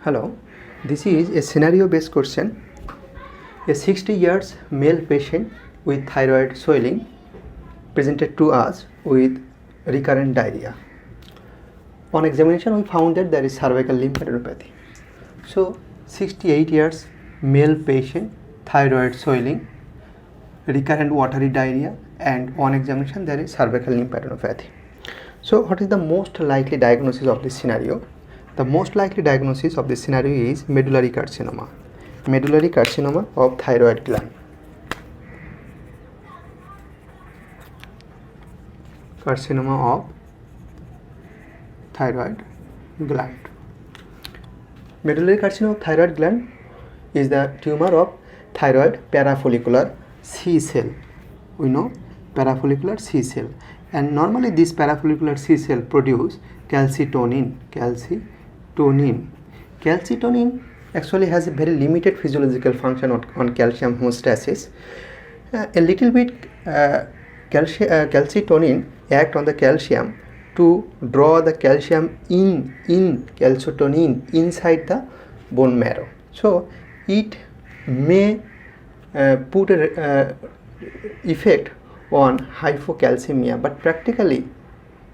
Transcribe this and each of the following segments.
Hello, this is a scenario based question. A 60 years male patient with thyroid swelling presented to us with recurrent diarrhea. On examination, we found that there is cervical lymphadenopathy. So, 68 years male patient, thyroid swelling, recurrent watery diarrhea, and on examination, there is cervical lymphadenopathy. So, what is the most likely diagnosis of this scenario? The most likely diagnosis of this scenario is medullary carcinoma. Medullary carcinoma of thyroid gland. Carcinoma of thyroid gland. Medullary carcinoma of thyroid gland is the tumor of thyroid parafollicular C cell. We know parafollicular C cell, and normally this parafollicular C cell produce calcitonin. Calcitonin actually has a very limited physiological function on calcium homeostasis. A little bit calcitonin act on the calcium to draw the calcium in calcitonin inside the bone marrow. So it may put a effect on hypocalcemia, but practically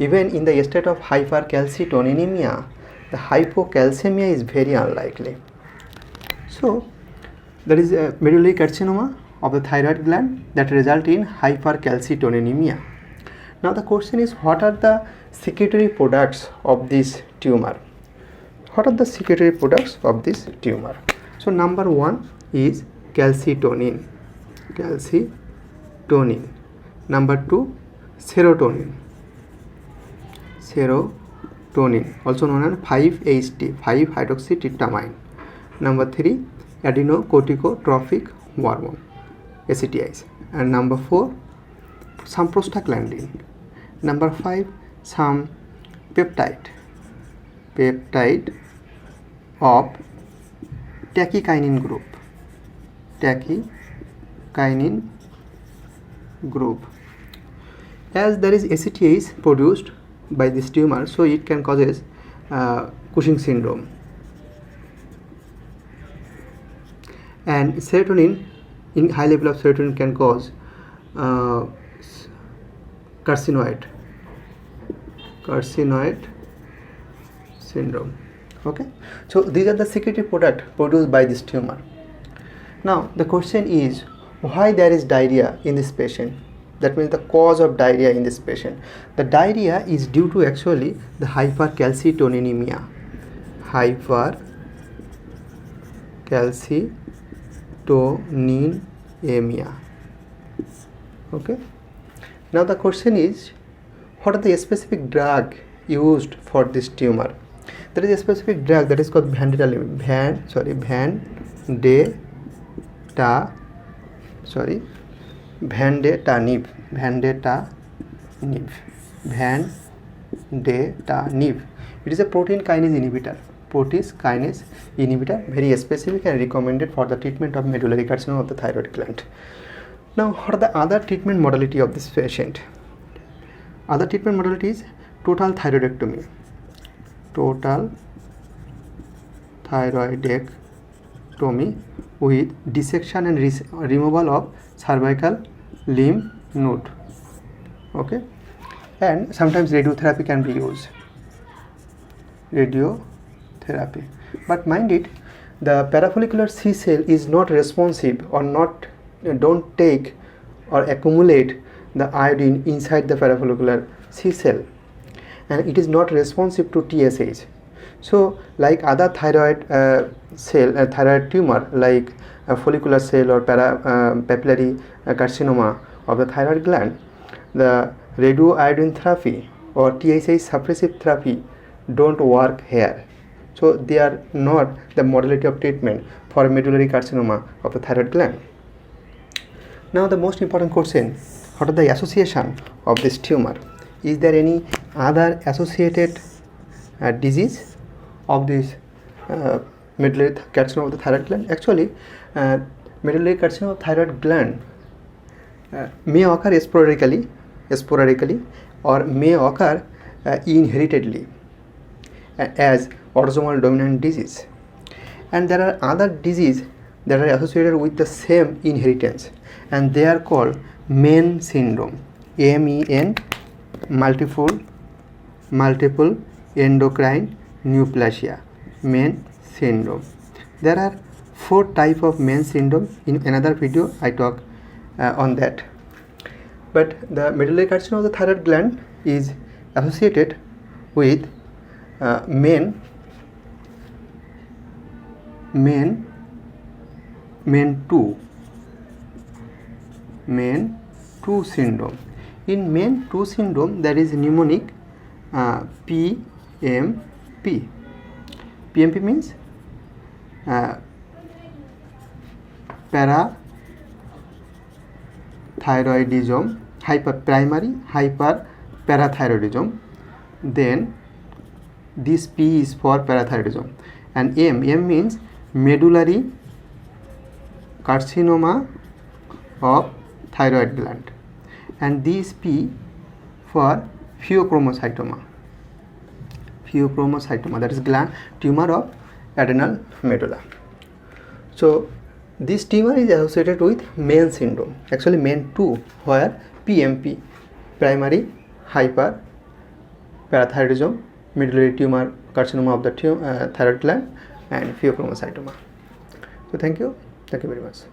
even in the state of hypercalcitoninemia, the hypocalcemia is very unlikely. So there is a medullary carcinoma of the thyroid gland that result in hypercalcitonemia. Now the question is, what are the secretory products of this tumor? What are the secretory products of this tumor? So number one is calcitonin. Number two, serotonin, also known as 5-HT, 5-hydroxytryptamine. Number 3, adenocorticotropic hormone, ACTIs. And number 4, some prostaglandin. Number 5, some peptide of tachykinin group. As there is ACTAs produced by this tumor, so it can causes Cushing syndrome. And serotonin, in high level of serotonin, can cause carcinoid syndrome. Okay, so these are the secretory product produced by this tumor. Now the question is, why there is diarrhea in this patient? That means the cause of diarrhea in this patient. The diarrhea is due to actually the hypercalcitonemia. Okay. Now the question is, what are the specific drug used for this tumor? There is a specific drug that is called Vandetanib. It is a protein kinase inhibitor, very specific and recommended for the treatment of medullary carcinoma of the thyroid gland. Now, what are the other treatment modality of this patient? Other treatment modality is total thyroidectomy. With dissection and removal of cervical lymph node. Okay, and sometimes radiotherapy can be used. But mind it, the parafollicular C cell is not responsive or don't take or accumulate the iodine inside the parafollicular C cell, and it is not responsive to TSH. So like other thyroid thyroid tumor like follicular cell or papillary carcinoma of the thyroid gland, the radioiodine therapy or TSH suppressive therapy don't work here. So they are not the modality of treatment for medullary carcinoma of the thyroid gland. Now the most important question, what are the association of this tumor? Is there any other associated disease of this medullary carcinoma of the thyroid gland? Actually, medullary carcinoma of thyroid gland may occur sporadically or may occur inheritedly as autosomal dominant disease. and there are other diseases that are associated with the same inheritance, and they are called MEN syndrome. MEN, multiple endocrine neoplasia, MEN syndrome. There are 4 types of MEN syndrome. In another video I talk on that. But the medullary carcinoma of the thyroid gland is associated with MEN 2 syndrome. In MEN 2 syndrome, there is mnemonic PMP. PMP means parathyroidism, primary hyperparathyroidism. Then this P is for parathyroidism, and M means medullary carcinoma of thyroid gland, and this P for pheochromocytoma, that is gland tumor of adrenal medulla. So this tumor is associated with MEN syndrome, actually MEN 2, where PMP, primary hyperparathyroidism, medullary tumor carcinoma of the thyroid gland, and pheochromocytoma. So thank you very much.